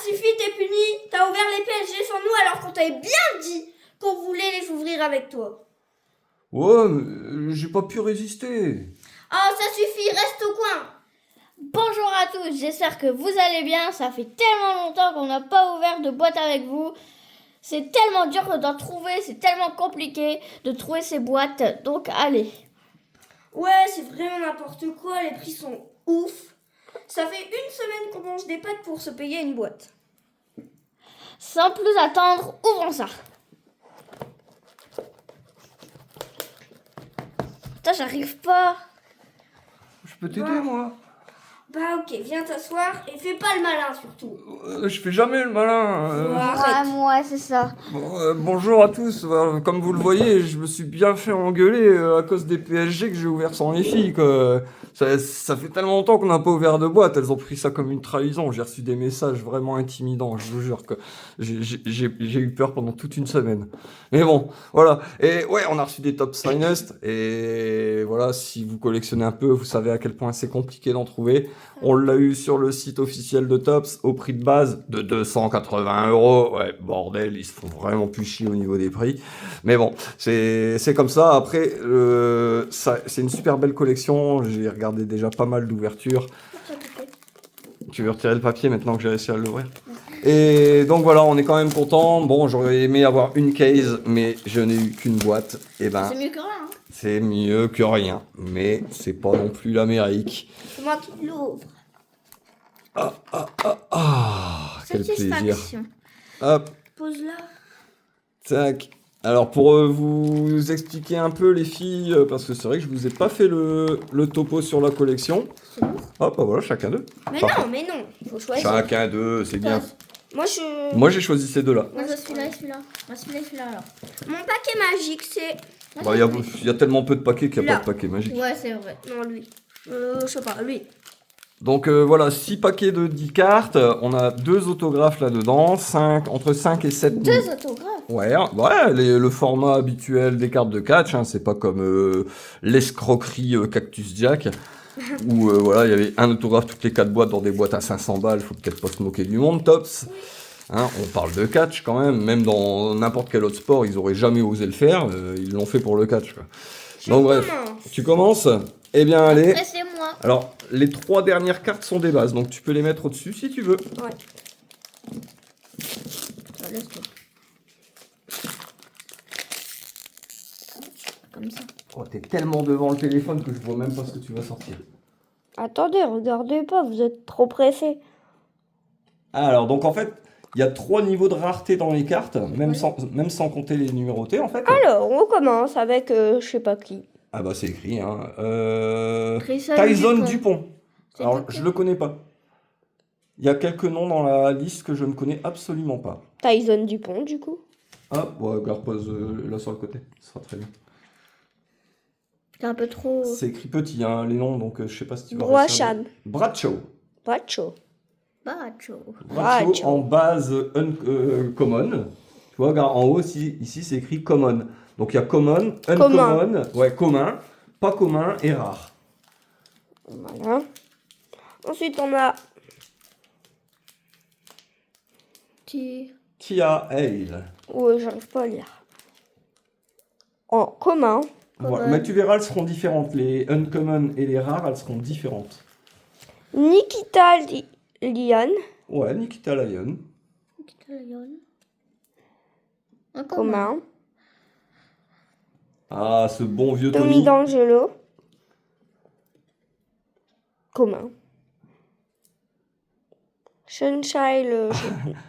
suffit, t'es puni. T'as ouvert les PSG sans nous alors qu'on t'avait bien dit qu'on voulait les ouvrir avec toi. Ouais, mais j'ai pas pu résister. Oh, ça suffit, reste au coin. Bonjour à tous, j'espère que vous allez bien. Ça fait tellement longtemps qu'on n'a pas ouvert de boîte avec vous. C'est tellement dur d'en trouver, c'est tellement compliqué de trouver ces boîtes. Donc allez. Ouais, c'est vraiment n'importe quoi, les prix sont ouf. Ça fait une semaine qu'on mange des pâtes pour se payer une boîte. Sans plus attendre, ouvrons ça. Putain, j'arrive pas. Je peux t'aider, Ouais. moi. Bah ok, viens t'asseoir et fais pas le malin surtout. Je fais jamais le malin. Arrête. Ouais, c'est ça. Bonjour à tous. Comme vous le voyez, je me suis bien fait engueuler à cause des PSG que j'ai ouvert sans les filles, quoi. Ça fait tellement longtemps qu'on n'a pas ouvert de boîte. Elles ont pris ça comme une trahison. J'ai reçu des messages vraiment intimidants. Je vous jure que j'ai eu peur pendant toute une semaine. Mais bon, voilà. Et ouais, on a reçu des Tops Finest. Et voilà, si vous collectionnez un peu, vous savez à quel point c'est compliqué d'en trouver. On l'a eu sur le site officiel de Tops au prix de base de 280 €. Ouais, bordel, ils se font vraiment plus chier au niveau des prix. Mais bon, c'est comme ça. Après, c'est une super belle collection. J'ai regardé déjà pas mal d'ouvertures. Tu veux retirer le papier maintenant que j'ai réussi à l'ouvrir? Et donc voilà, on est quand même content. Bon, j'aurais aimé avoir une case, mais je n'ai eu qu'une boîte. Et ben, C'est mieux que rien. Hein. c'est mieux que rien. Mais c'est pas non plus l'Amérique. C'est moi qui l'ouvre. Quel plaisir. Satisfaction. Hop, Pose-la. tac. Alors pour vous expliquer un peu les filles, parce que c'est vrai que je vous ai pas fait le topo sur la collection. Hop, bah voilà, chacun d'eux. Mais Parfait. non, mais non. Faut choisir. Chacun d'eux, c'est bien. Moi, je... Moi j'ai choisi ces deux-là. Moi, je celui-là et celui-là. Moi, celui-là et celui-là alors. Mon paquet magique, c'est... Bah, il y a tellement peu de paquets qu'il n'y a Là. pas de paquet magique. Ouais, c'est vrai. Non, lui. Je sais pas, lui. Donc voilà, 6 paquets de 10 cartes. On a 2 autographes là-dedans, entre 5 et 7. 2 autographes. Ouais, le format habituel des cartes de catch, hein, c'est pas comme l'escroquerie Cactus Jack, où voilà, il y avait un autographe toutes les 4 boîtes dans des boîtes à 500 balles, faut peut-être pas se moquer du monde, Tops. Hein, on parle de catch quand même dans n'importe quel autre sport, ils auraient jamais osé le faire, ils l'ont fait pour le catch, quoi. Donc bref, tu commences? Eh bien allez, Après, c'est moi. alors les 3 dernières cartes sont des bases, donc tu peux les mettre au-dessus si tu veux. Ouais. Laisse-toi. Comme ça. Oh, t'es tellement devant le téléphone que je vois même pas ce que tu vas sortir. Attendez, regardez pas, vous êtes trop pressé. Alors, donc en fait, il y a 3 niveaux de rareté dans les cartes, même sans compter les numérotées en fait. Alors, on commence avec je sais pas qui. Ah bah c'est écrit, hein. Tyson Dupont. C'est Alors, Dupont. je le connais pas. Il y a quelques noms dans la liste que je ne connais absolument pas. Tyson Dupont, du coup. Ah, ouais, regarde, pose là sur le côté, ce sera très bien. C'est un peu trop. C'est écrit petit, hein, les noms, donc je sais pas si tu vas Brochan. Bradshaw. Bradshaw. Bacho. Bradshaw Bradshaw. en base common. Tu vois, regarde, en haut, ici c'est écrit common. Donc il y a common, uncommon, ouais, commun, pas commun et rare. Voilà. Ensuite, on a Tia Ale. ouais, j'arrive pas à lire. En commun. Voilà. Mais tu verras, elles seront différentes. Les uncommon et les rares, elles seront différentes. Nikita Lyon. Ouais, Nikita Lyon. Un Commun. Ah, ce bon vieux Tommy Tommy. D'Angelo. Commun. Sunshine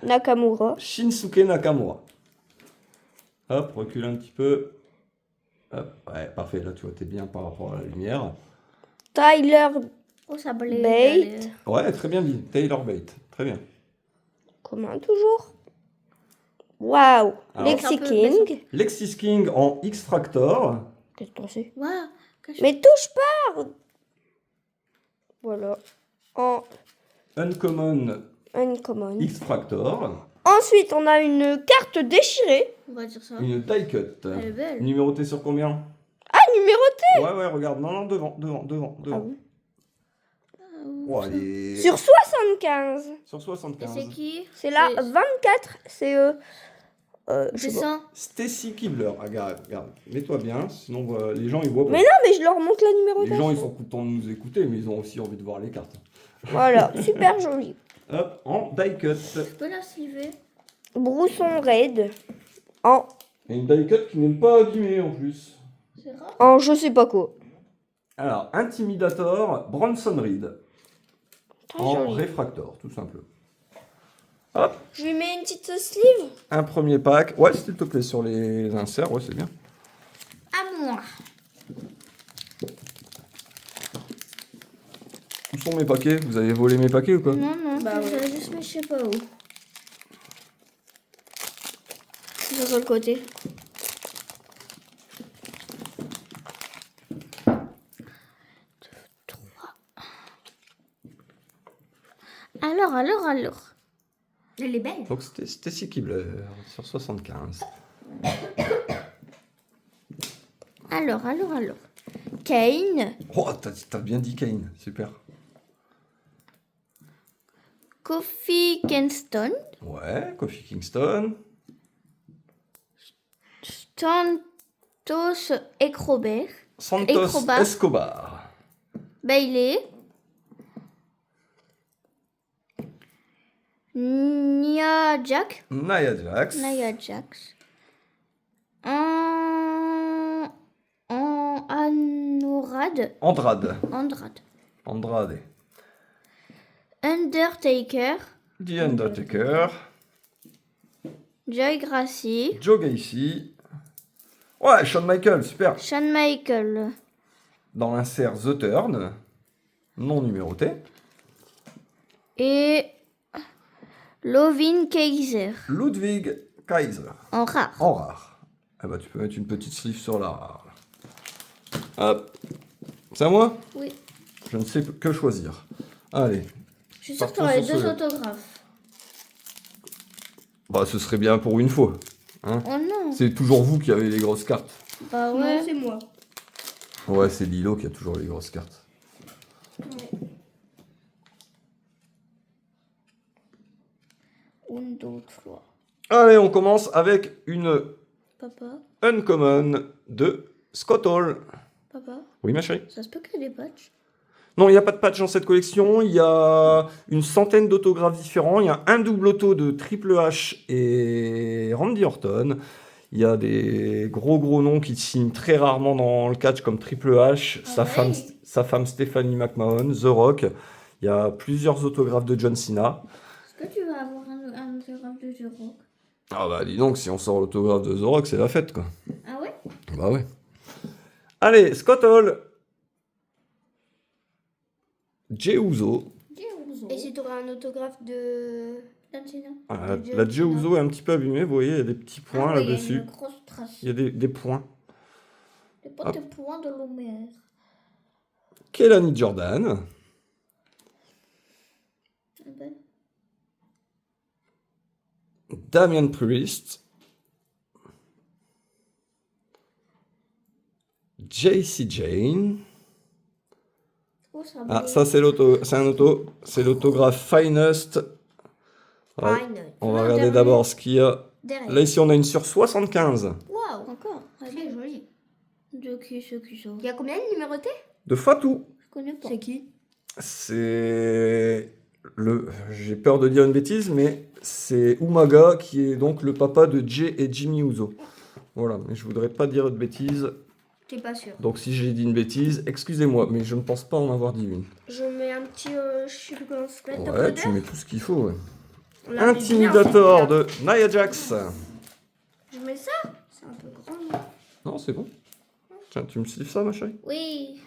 Nakamura. Shinsuke Nakamura. Hop, recule un petit peu. Hop, ouais, parfait. Là, tu vois, t'es bien par rapport à la lumière. Tyler Oh, ça blé. Bate. Ouais, très bien dit. Taylor Bate. Très bien. Commun toujours. Waouh. Alors- Lexi Un peu, King. Lexis King en X-Fractor. Qu'est-ce que c'est? Ouais. Mais touche pas. Voilà. En Uncommon uncommon. X-Fractor. Ensuite, on a une carte déchirée. On va dire ça. Une die cut. Elle est belle. Numéroté sur combien? Ah, numéroté. Ouais, regarde. Non, devant. Ah bon. Oh, allez. Sur 75. Sur Et 75. c'est qui? C'est là, C'est- 24. C'est je C'est sais pas. ça. Stacy Kibler. Regarde, regarde. Mets-toi bien, sinon les gens ils voient pas. Mais non, mais je leur montre la Les numérotation. gens ils sont contents de nous écouter, mais ils ont aussi envie de voir les cartes. Voilà, super joli. Hop, en die cut. Je peux la sliver. Brousson raid. En, Et une die cut qui n'est pas abîmée en plus. C'est rare. en je sais pas quoi. Alors, Intimidator, Bronson Reed. Très En joli. réfractor, tout simplement. Hop, Je lui mets une petite sleeve. un premier pack. Ouais, s'il te plaît, sur les inserts, ouais, c'est bien. À moi. Où sont mes paquets? Vous avez volé mes paquets ou quoi? Non, non, Bah je ouais. vais juste mettre je sais pas où. Sur le côté. Alors. Elle est belle. Donc, c'était Stacy Kibler sur 75. Alors. Kane, Oh, t'as bien dit Kane, super. Kofi Kingston, Ouais, Kofi Kingston. Santos Ecrobert, Santos Escobar. Escobar. Bailey, Nia Jax, Nia Jax. Anurad, Andrade. Undertaker, The Undertaker. Joy Gracie, Joe Gacy. Ouais, Shawn Michaels, super. Shawn Michael, Dans l'insert The Turn, non numéroté. et Lovin Kaiser, Ludwig Kaiser, en rare. en rare. Ah bah tu peux mettre une petite sleeve sur la rare. Là. Hop. C'est à moi? Oui. Je ne sais que choisir. Allez. Je suis sûre que Partons tu aurais sur deux ce- autographes. Bah ce serait bien pour une fois. Hein. Oh non. C'est toujours vous qui avez les grosses cartes. Bah Ouais, ouais. c'est moi. Ouais, c'est Lilo qui a toujours les grosses cartes. Une, deux, trois. Allez, on commence avec une Papa, Uncommon de Scott Hall. papa, Oui, ma chérie? ça se peut qu'il y ait des patchs. Non, il n'y a pas de patch dans cette collection. Il y a une centaine d'autographes différents. Il y a un double auto de Triple H et Randy Orton. Il y a des gros noms qui signent très rarement dans le catch comme Triple H, Ah sa femme Stephanie McMahon, The Rock. Il y a plusieurs autographes de John Cena. Est-ce que tu vas avoir un autographe de The Rock? Ah bah dis donc, si on sort l'autographe de The Rock, c'est la fête quoi. Ah ouais? Bah ouais. Allez, Scott Hall. Jey Uso. Et si tu aurais un autographe de... Ah, la Jey Uso est un petit peu abîmée, vous voyez, il y a des petits points Ah, oui, là-dessus. Il y a une grosse trace. Il y a des points. Les pas de points de l'Homère. Kelani Jordan. Ah ben. Damian Priest. JC Jane. Oh, ça Ah, brille. ça c'est c'est l'autographe Finest. Ouais, on va regarder d'abord ce qu'il y a. Derrière. Là ici on a une sur 75 Waouh, encore. Très joli. De qui ce qui ça? Il y a combien de numérotés? de Fatou. Je connais pas. C'est qui? C'est j'ai peur de dire une bêtise, mais c'est Umaga qui est donc le papa de Jey et Jimmy Uso. Voilà, mais je voudrais pas dire de bêtises. T'es pas sûr. Donc si j'ai dit une bêtise, excusez-moi, mais je ne pense pas en avoir dit une. Je mets un petit... je sais plus comment ça s'appelle. top Ouais, loader. tu mets tout ce qu'il faut. Ouais. On la met bien, Intimidator cette de Nia Jax. Je mets ça? C'est un peu grand. Non, c'est bon. Tiens, tu me slives ça, ma chérie? Oui.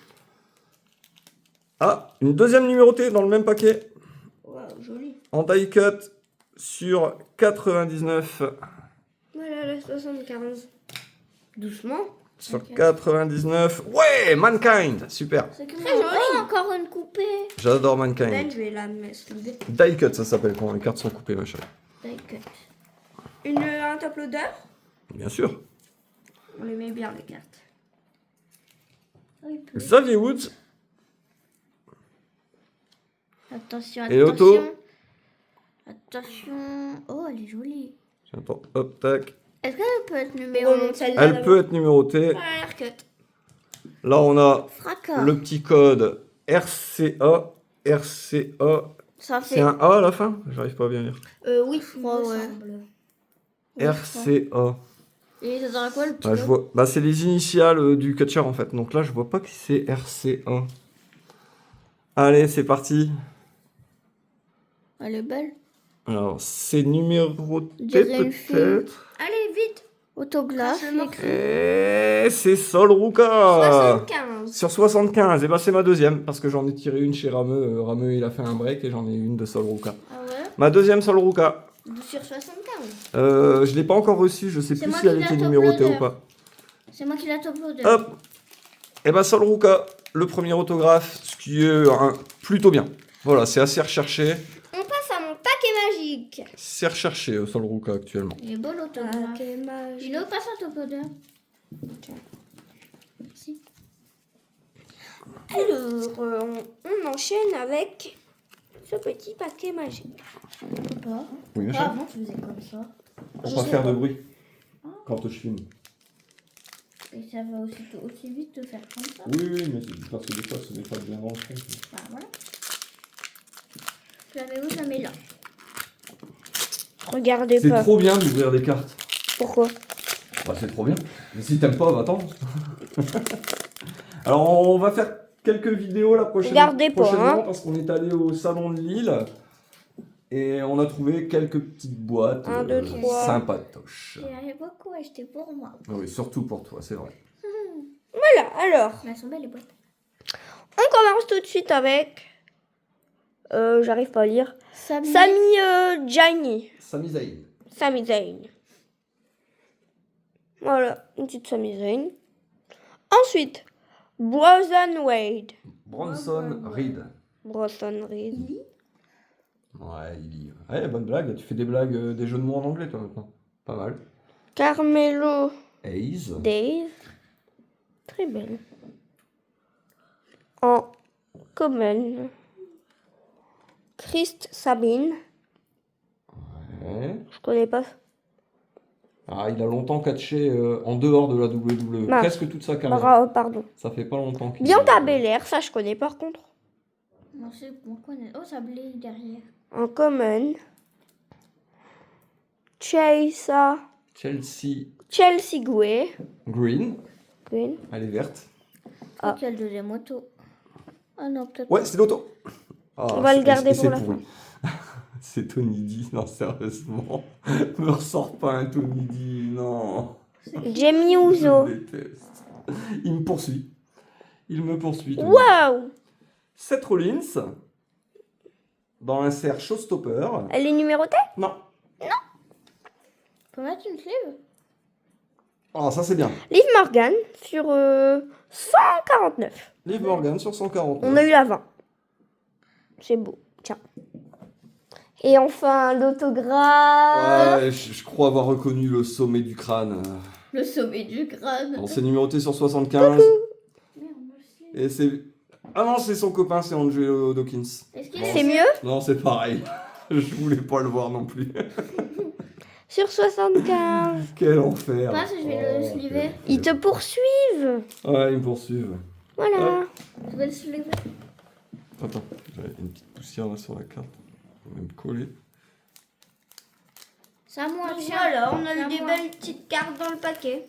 Ah, une deuxième numérotée dans le même paquet. Waouh, joli. En die cut sur 99. Voilà, la 75. Doucement. Sur 99. Ouais, Mankind. Super. C'est que Très joli. Oh, encore une coupée. J'adore Ben, Mankind. je vais la mettre. Die cut, ça s'appelle quand les cartes sont coupées, ma chérie. Like. Un top loader. Bien sûr. On les met bien, les cartes. Oh, il pleut. Xavier Woods. Attention, Et l'auto? attention. Attention. Oh, elle est jolie. Attends, hop, tac. Est-ce qu'elle peut être numéro Remonte celle-là Elle d'abord. peut être numérotée. Ah, haircut. Là, on a Fracas. le petit code RCA. RCA. Ça C'est fait. un A à la fin? J'arrive pas à bien lire. Oui, il crois, me ouais. semble. RCA. Et ça sert à quoi le petit Bah, je vois. Bah, c'est les initiales du catcher en fait. Donc là, je vois pas que c'est RCA. Allez, c'est parti. Elle est belle. Alors, c'est numéroté Dirait une fille. peut-être. Allez, vite. Autographe. Crache le morceau. Et c'est Sol Ruka. 75. Sur 75. Et bah, c'est ma deuxième parce que j'en ai tiré une chez Rameux. Rameux, il a fait un break et j'en ai une de Sol Ruka. Ah ouais. Ma deuxième Sol Ruka. Sur 75. Je l'ai pas encore reçue. Je sais C'est plus moi si elle qui était l'ai numérotée uploadée. ou pas. C'est moi qui l'a uploadé. Hop. Et bah, Sol Ruka. Le premier autographe. Ce qui est plutôt bien. Voilà, c'est assez recherché. On passe à mon paquet magique. C'est recherché, Sol Ruka actuellement. Il est beau l'autographe. Paquet magique. Dino, passe à uploader. Merci. Alors, on enchaîne avec ce petit paquet magique. Pas. Oui, Ah, avant, tu faisais comme ça. Pour Je pas sais faire pas. de bruit quand je filme. Et ça va aussi vite te faire comme ça. Oui, oui, mais c'est parce que des fois, ce n'est pas bien dans le fond. Bah voilà. Je la mets où? Je la mets là. Regardez C'est pas. trop bien d'ouvrir des cartes. Pourquoi? Bah, c'est trop bien. Mais si t'aimes pas, va attendre. Alors, on va faire quelques vidéos la prochaine Regardez pas, prochainement hein. parce qu'on est allé au salon de Lille et on a trouvé quelques petites boîtes 1, 2, 3. sympatoches. J'ai beaucoup acheté pour moi. Oui, surtout pour toi, c'est vrai. Voilà, alors, Mais elles sont belles les boîtes. on commence tout de suite avec... j'arrive pas à lire. Samy. Sami Jaini. Sami Zayn. Sami Zayn. Voilà, une petite Sami Zayn. Ensuite, Bronson Wade. Bronson Reed. Bronson Reed. Ouais, il lit. Ouais, bonne blague. Tu fais des blagues, des jeux de mots en anglais, toi, maintenant. Pas mal. Carmelo Hayes. Dave. Très belle. En common. Christ Sabine. Ouais. Je connais pas. Ah, il a longtemps catché en dehors de la WWE. Mince. Presque toute sa carrière. Pardon. Ça fait pas longtemps qu'il Bianca Belair, ça je connais par contre. Non, c'est bon, connaît. Oh, ça blé derrière. En common. Chelsea Gouet. Green. Green. Elle est verte. Ah. Quelle deuxième auto? Ah non, peut-être. Ouais, c'est l'auto. Ah, On va le c'est- garder et pour c'est la pourri. C'est Tony D. Non, sérieusement. Me ressors pas un Tony D. Non. Jamie Je Uso. le déteste. Il me poursuit. Il me poursuit. Tony. Waouh! Seth Rollins. Dans un cerf showstopper. Elle est numérotée? Non. Faut mettre une sleeve? Ah, ça c'est bien. Liv Morgan sur 149. Liv Morgan sur 140. On a eu la 20. C'est beau. Tiens. Et enfin, l'autographe. Ouais, je crois avoir reconnu le sommet du crâne. Le sommet du crâne. Bon, c'est numéroté sur 75. Merde, moi aussi. Et c'est. Ah non, c'est son copain, c'est Angelo Dawkins. Est-ce qu'il Bon. est... C'est mieux? Non, c'est pareil. Je voulais pas le voir non plus. Sur 75. Quel enfer. Passe, je vais le sliver. Ils te poursuivent. Ouais, ils me poursuivent. Voilà. Je vais le sliver. Attends, j'avais une petite poussière là sur la carte. On va me coller. C'est à moi, tiens. Voilà, on a C'est eu à des moi. belles petites cartes dans le paquet.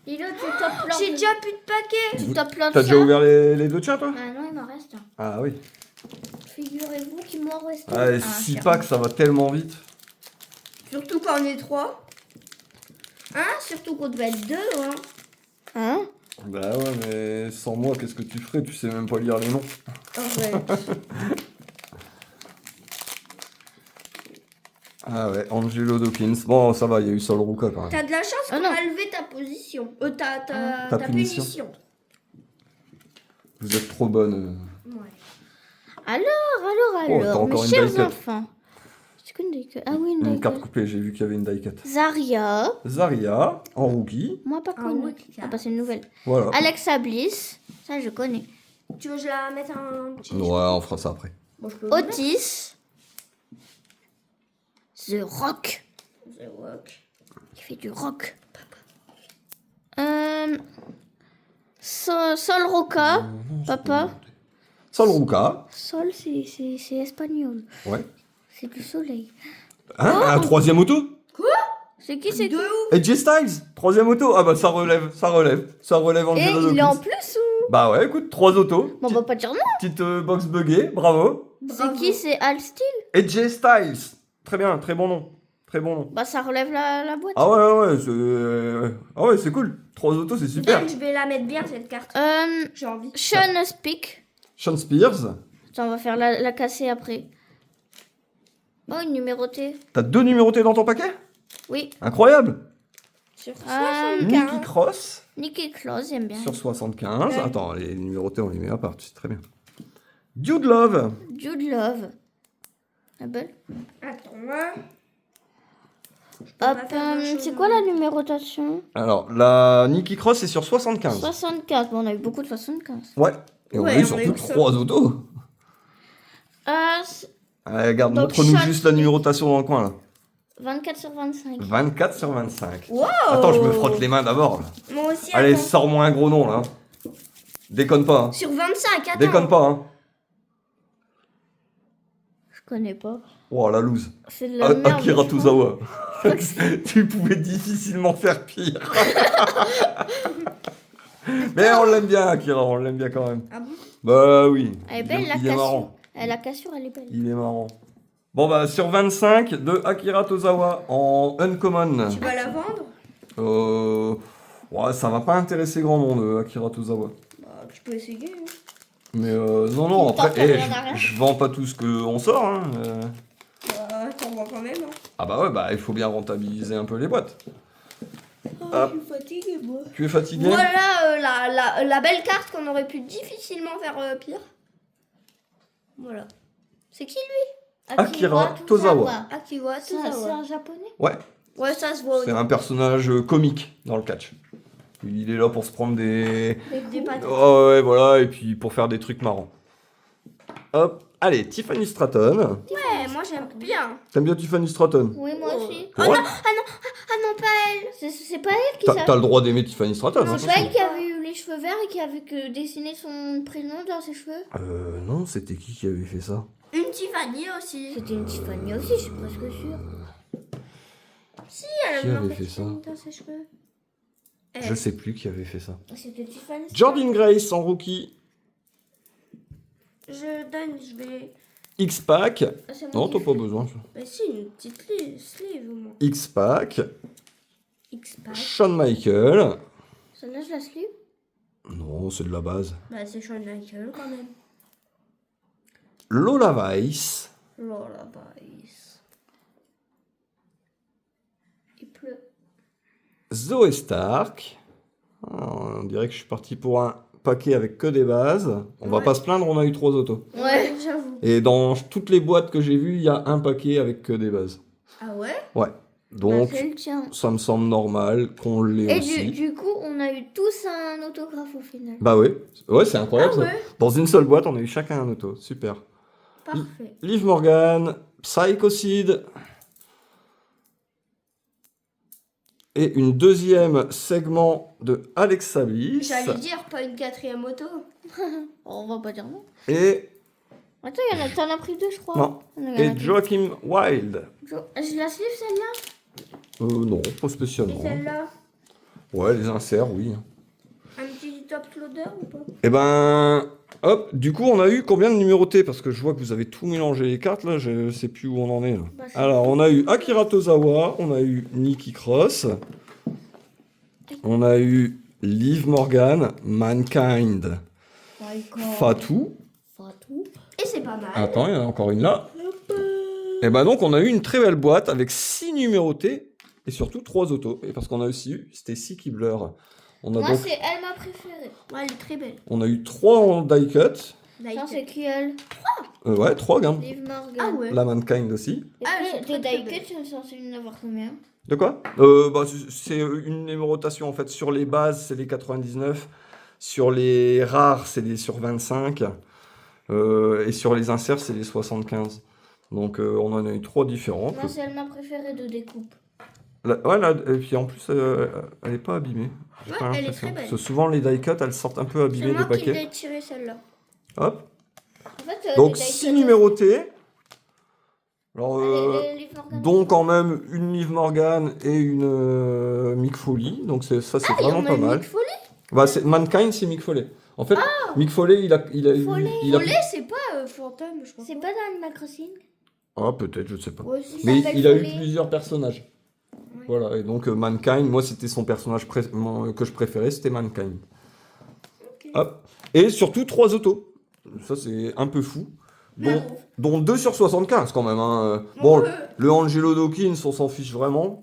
Dis-le, tu top plantes. J'ai déjà plus de paquet. Tu top plantes T'as ça. déjà ouvert les deux tiens, toi? Ah non, il m'en reste un. Ah oui. Figurez-vous qu'il m'en reste Ah, et un. 6 tiens. packs, ça va tellement vite. Surtout quand on est 3. Hein? Surtout qu'on devait être 2. Hein? Hein? Bah ouais, mais sans moi, qu'est-ce que tu ferais? Tu sais même pas lire les noms. Ah ouais, Angelo Dawkins. Bon, ça va, il y a eu Sol Ruka quand même. T'as de la chance Ah qu'on non. a levé ta position. Ta Ta punition. punition. Vous êtes trop bonne. Ouais. Alors, Oh, t'as encore mes une chers die-cut. enfants. C'est qu'une die-cut. Ah oui, une Une die-cut. carte coupée, j'ai vu qu'il y avait une die-cut. Zaria. Zaria, en rookie. Moi, pas Ah connue. oui, Ah bah, c'est une nouvelle. Voilà. Alexa Bliss. Ça, je connais. Tu veux que je la mette un petit... Ouais, on fera ça après. Bon, je peux vous mettre. Otis. The Rock. The Rock. Il fait du rock. Sol Roca. Papa. Sol Ruka. Sol, c'est espagnol. Ouais. C'est du soleil. Hein, un troisième auto? C'est qui, c'est qui? De où? AJ Styles, troisième auto. Ah bah ça relève Et Angelo il est en Dawkins. plus ou? Bah ouais, écoute, 3 autos. Bon, on va pas dire non. Petite box buggée, bravo. C'est qui? C'est Al Steel? AJ Styles. Très bien, très bon nom. Très bon nom. Bah, ça relève la boîte. Ah ouais, c'est cool. 3 autos, c'est super. Je vais la mettre bien cette carte. J'ai envie. Sean Speak. Sean Spears. Attends, on va faire la casser après. Oh, une numérotée. T'as 2 numérotés dans ton paquet? Oui. Incroyable. Sur Nicky 75. Cross Nicky Claus, j'aime bien. sur 75. Ouais. Attends, les numérotés, on les met à part, c'est très bien. Dude Love. Jude Love. La belle. Attends, moi. Hop, c'est quoi la numérotation? Alors, la Nicky Cross est sur 75. 75. Bon, on a eu beaucoup de 75. Ouais. Et on a Ouais, eu on a surtout eu que ça. 3 autos. Allez, regarde, Donc, montre-nous Sean juste la Speak. numérotation dans le coin là. 24 sur 25. 24 sur 25. Wow. Attends, je me frotte les mains d'abord. là. Moi aussi, Allez, attends. sors-moi un gros nom là. Déconne pas. Hein. Sur 25, attends. Déconne pas. Hein. Je connais pas. Oh la loose. C'est de la merde. Akira je crois. Tozawa. Tu pouvais difficilement faire pire. Mais on l'aime bien, Akira, on l'aime bien quand même. Ah bon? Bah oui. Elle est belle, la Il est cassure. marrant. La cassure, elle est belle. Il est marrant. Bon bah sur 25 de Akira Tozawa en uncommon. Tu vas la vendre? Ouais, ça va pas intéresser grand monde, Akira Tozawa. Bah, tu peux essayer. Hein. Mais non, Tu tentes après, rien à rien. je vends pas tout ce qu'on sort. Hein. Bah, t'en vois quand même. Hein. Ah bah ouais, bah il faut bien rentabiliser un peu les boîtes. Oh, Hop. je suis fatiguée, moi. Tu es fatigué? Voilà la belle carte qu'on aurait pu difficilement faire pire. Voilà. C'est qui lui? Akira Tozawa. Akira C'est Tozawa. un japonais? Ouais, Ouais, ça se voit. c'est un personnage comique dans le catch. Il est là pour se prendre des... Avec des pattes. Oh ouais, voilà, et puis pour faire des trucs marrants. Hop, allez, Tiffany Stratton. Ouais, moi j'aime bien. T'aimes bien Tiffany Stratton? Oui, moi aussi. Ouais. Ah non, pas elle. C'est pas elle qui T'as le droit d'aimer Tiffany Stratton. Non, hein, c'est pas elle attention. qui avait eu les cheveux verts et qui avait dessiné son prénom dans ses cheveux. Non, c'était qui avait fait ça? Une Tiffany aussi. C'était une Tiffany aussi, je suis presque sûre. Si, elle Qui a avait marqué fait ça? Tiffany dans ses cheveux. Je sais plus qui avait fait ça. C'était Tiffany. Jordan Grace en rookie. Je vais. X-Pack. Ah, c'est moi Non, qui t'as fais. pas besoin. Bah, si, une petite sleeve au moins. X-Pack. X-Pack. Shawn Michael. Celle-là, je la sleeve. Non, c'est de la base. Bah, c'est Shawn Michael quand même. Lola Vice. Lola Vice. Il pleut. Zoé Stark. Ah, on dirait que je suis parti pour un paquet avec que des bases. On va Ouais. pas se plaindre, on a eu 3 autos. Ouais. J'avoue. Et dans toutes les boîtes que j'ai vues, il y a un paquet avec que des bases. Ah ouais? Ouais. Donc, Bah, c'est le tien. ça me semble normal qu'on l'ait Et aussi. du coup, on a eu tous un autographe au final. Bah oui. Ouais, c'est incroyable Ah ça. ouais? Dans une seule boîte, on a eu chacun un auto. Super. Parfait. Liv Morgan, Psychocide. Et une deuxième segment de Alexa Bliss. J'allais dire pas une quatrième auto. On va pas dire non. Et, Attends, t'en as pris deux, je crois. non, Il y en a et pris Joachim Wild. deux. Je la sleeve celle-là? Non, pas Et spécialement. celle-là? Ouais, les inserts, oui. Un petit top loader ou pas? Et ben, hop, du coup, on a eu combien de numérotés? Parce que je vois que vous avez tout mélangé les cartes, là, je sais plus où on en est. Là. Bah, c'est- Alors, on a eu Akira Tozawa, on a eu Nicky Cross, on a eu Liv Morgan, Mankind, Fatou. Fatou. Et c'est pas mal. Attends, il y en a encore une là. Et ben donc, on a eu une très belle boîte avec 6 numérotés et surtout 3 autos. Et parce qu'on a aussi eu, c'était 6 Kibler. On a Moi, donc, c'est elle ma préférée. Ouais, elle est très belle. on a eu 3 en die cut. Ça, c'est qui elle? Ouais, 3 gammes. Liv Morgan. Ah ouais. La Mankind aussi. Et Ah, puis, c'est des très, très die cuts, sont censés en avoir combien? De quoi bah, c'est une numérotation en fait. Sur les bases, c'est les 99. Sur les rares, c'est les sur 25. Et sur les inserts, c'est les 75. Donc on en a eu 3 différentes. Moi, c'est ma préférée de découpe. Ouais, et puis en plus, elle est pas abîmée. J'ai Ouais, pas elle est l'impression. très belle. Parce que souvent, les die-cut, elles sortent un peu C'est abîmées moi des qui paquets. l'ai tiré celle-là. Hop. En fait, Donc les 6 die-cut, numérotés. Alors, les livres Morgan. dont quand même une Liv Morgan et une Mick Foley. Donc ça, c'est vraiment pas mal. Mick Foley. Bah, Mankind, c'est Mick Foley. En fait, Mick Foley, il a eu... Foley. il a- Follet, c'est pas fantôme, je crois. C'est pas dans Animal Crossing. Ah, peut-être, je sais pas. Ouais, si. Mais s'appelle il a eu Foley. plusieurs personnages. Ouais. Voilà, et donc Mankind, moi c'était son personnage que je préférais, c'était Mankind. Ok. Hop. Et surtout 3 autos. Ça c'est un peu fou. Dont 2 sur 75 quand même. Hein. Bon, le Angelo Dawkins, on s'en fiche vraiment.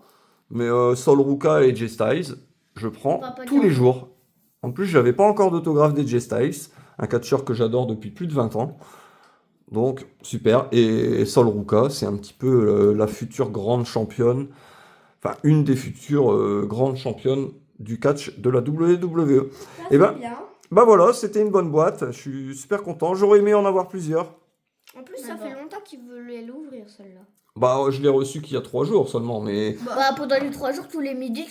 Mais Sol Ruka et AJ Styles, je prends Papa tous les John. jours. En plus, j'avais pas encore d'autographe d'AJ Styles, un catcheur que j'adore depuis plus de 20 ans. Donc, super. Et Sol Ruka, c'est un petit peu la future grande championne. Enfin, une des futures grandes championnes du catch de la WWE. Ça, Eh ben, c'est bien. Bah voilà, c'était une bonne boîte. Je suis super content. J'aurais aimé en avoir plusieurs. En plus, ça fait longtemps qu'il voulait l'ouvrir, celle-là. Bah, je l'ai reçu qu'il y a 3 jours seulement, mais... Bah, pendant les 3 jours, tous les midis,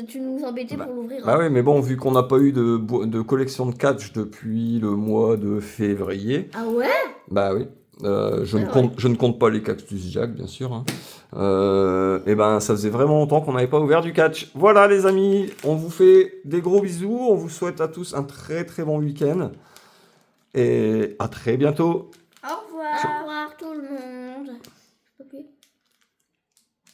tu nous embêtais pour l'ouvrir. Bah oui, mais bon, vu qu'on n'a pas eu de collection de catch depuis le mois de février, Ah ouais? bah oui, je ne compte pas les Cactus Jack, bien sûr. Hein. Et ben, ça faisait vraiment longtemps qu'on n'avait pas ouvert du catch. Voilà, les amis, on vous fait des gros bisous. On vous souhaite à tous un très très bon week-end. Et à très bientôt. Au revoir. Au revoir tout le monde.